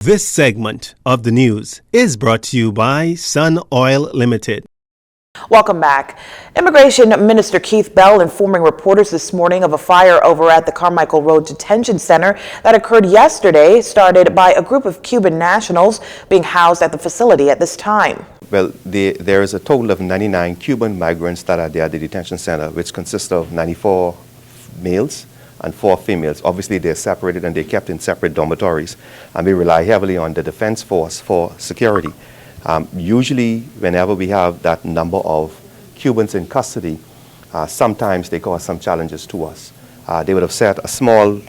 This segment of the news is brought to you by Sun Oil Limited. Welcome back. Immigration Minister Keith Bell informing reporters this morning of a fire over at the Carmichael Road Detention Center that occurred yesterday, started by a group of Cuban nationals being housed at the facility at this time. Well, there is a total of 99 Cuban migrants that are there at the detention center, which consists of 94 males and 4 females. Obviously, they're separated and they're kept in separate dormitories, and we rely heavily on the defense force for security. Usually, whenever we have that number of Cubans in custody, sometimes they cause some challenges to us. They would have set a small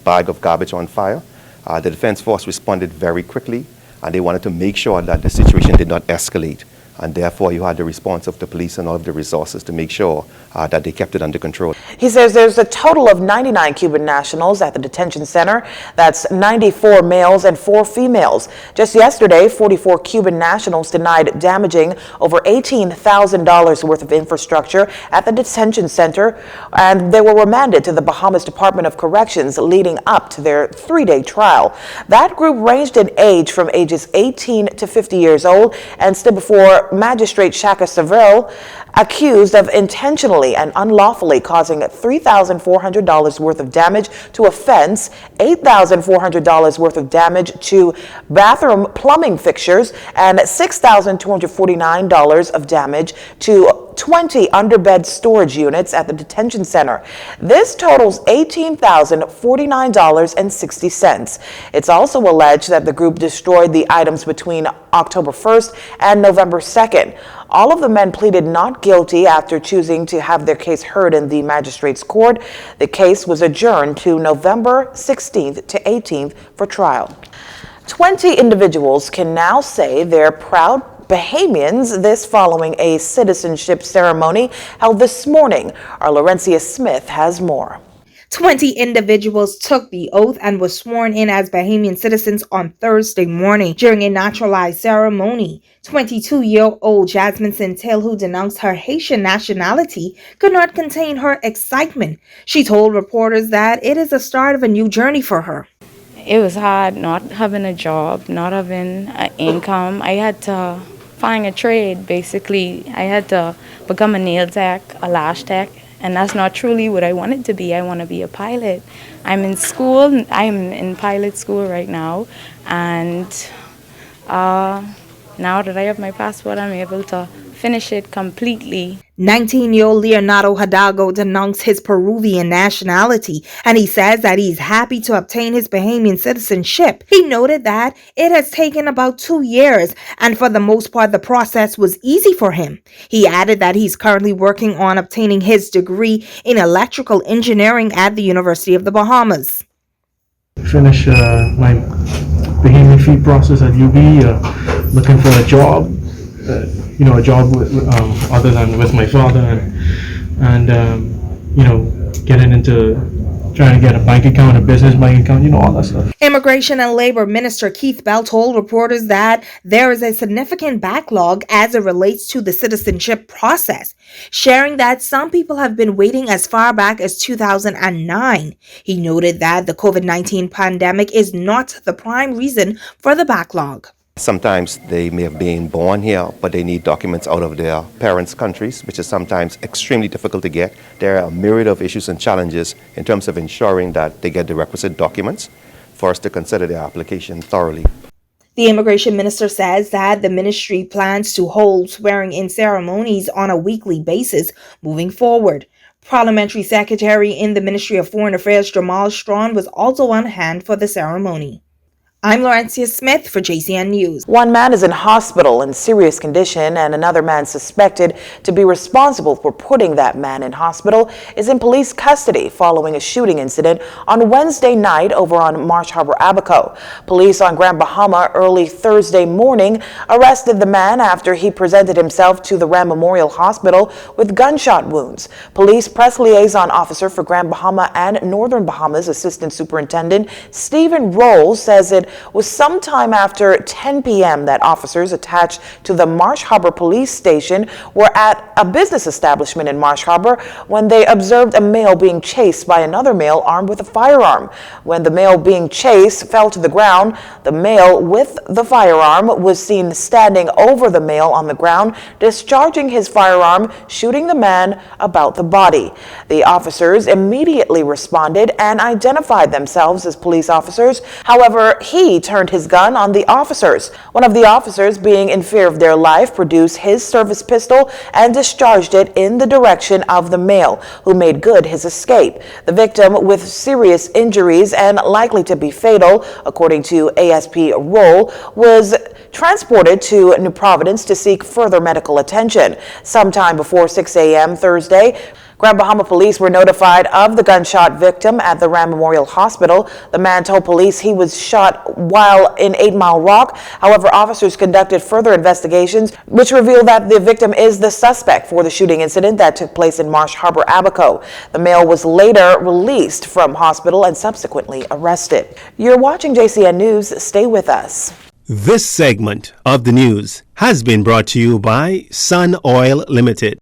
bag of garbage on fire. The defense force responded very quickly, and they wanted to make sure that the situation did not escalate. And therefore, you had the response of the police and all of the resources to make sure that they kept it under control. He says there's a total of 99 Cuban nationals at the detention center. That's 94 males and 4 females. Just yesterday, 44 Cuban nationals denied damaging over $18,000 worth of infrastructure at the detention center, and they were remanded to the Bahamas Department of Corrections leading up to their 3-day trial. That group ranged in age from ages 18 to 50 years old and stood before Magistrate Shaka Seville, accused of intentionally and unlawfully causing $3,400 worth of damage to a fence, $8,400 worth of damage to bathroom plumbing fixtures, and $6,249 of damage to 20 underbed storage units at the detention center. This totals $18,049.60. It's also alleged that the group destroyed the items between October 1st and November 2nd. All of the men pleaded not guilty after choosing to have their case heard in the magistrate's court. The case was adjourned to November 16th to 18th for trial. 20 individuals can now say they're proud Bahamians, this following a citizenship ceremony held this morning. Our Laurencia Smith has more. 20 individuals took the oath and were sworn in as Bahamian citizens on Thursday morning during a naturalized ceremony. 22-year-old Jcn Tv, who denounced her Haitian nationality, could not contain her excitement. She told reporters that it is the start of a new journey for her. It was hard not having a job, not having an income. I had to find a trade, basically. I had to become a nail tech, a lash tech, and that's not truly what I wanted to be. I want to be a pilot. I'm in school. I'm in pilot school right now, and now that I have my passport, I'm able to finish it completely. 19-year-old Leonardo Hidalgo denounced his Peruvian nationality, and he says that he's happy to obtain his Bahamian citizenship. He noted that it has taken about 2 years, and for the most part, the process was easy for him. He added that he's currently working on obtaining his degree in electrical engineering at the University of the Bahamas. Finish my Bahamian fee process at UB, looking for a job. A job other than with my father, and getting into trying to get a bank account, a business bank account, all that stuff. Immigration and Labor Minister Keith Bell told reporters that there is a significant backlog as it relates to the citizenship process, sharing that some people have been waiting as far back as 2009. He noted that the COVID-19 pandemic is not the prime reason for the backlog. Sometimes they may have been born here, but they need documents out of their parents' countries, which is sometimes extremely difficult to get. There are a myriad of issues and challenges in terms of ensuring that they get the requisite documents for us to consider their application thoroughly. The immigration minister says that the ministry plans to hold swearing-in ceremonies on a weekly basis moving forward. Parliamentary Secretary in the Ministry of Foreign Affairs Jamal Strawn was also on hand for the ceremony. I'm Laurencia Smith for Jcn News. One man is in hospital in serious condition, and another man suspected to be responsible for putting that man in hospital is in police custody following a shooting incident on Wednesday night over on Marsh Harbor, Abaco. Police on Grand Bahama early Thursday morning arrested the man after he presented himself to the Ram Memorial Hospital with gunshot wounds. Police press liaison officer for Grand Bahama and Northern Bahamas Assistant Superintendent Stephen Rolls says it was sometime after 10 p.m. that officers attached to the Marsh Harbor Police Station were at a business establishment in Marsh Harbor when they observed a male being chased by another male armed with a firearm. When the male being chased fell to the ground, the male with the firearm was seen standing over the male on the ground, discharging his firearm, shooting the man about the body. The officers immediately responded and identified themselves as police officers. However, he turned his gun on the officers. One of the officers, being in fear of their life, produced his service pistol and discharged it in the direction of the male, who made good his escape. The victim, with serious injuries and likely to be fatal, according to ASP Roll, was transported to New Providence to seek further medical attention. Sometime before 6 a.m. Thursday, Grand Bahama police were notified of the gunshot victim at the Ram Memorial Hospital. The man told police he was shot while in 8 Mile Rock. However, officers conducted further investigations, which revealed that the victim is the suspect for the shooting incident that took place in Marsh Harbor, Abaco. The male was later released from hospital and subsequently arrested. You're watching JCN News. Stay with us. This segment of the news has been brought to you by Sun Oil Limited.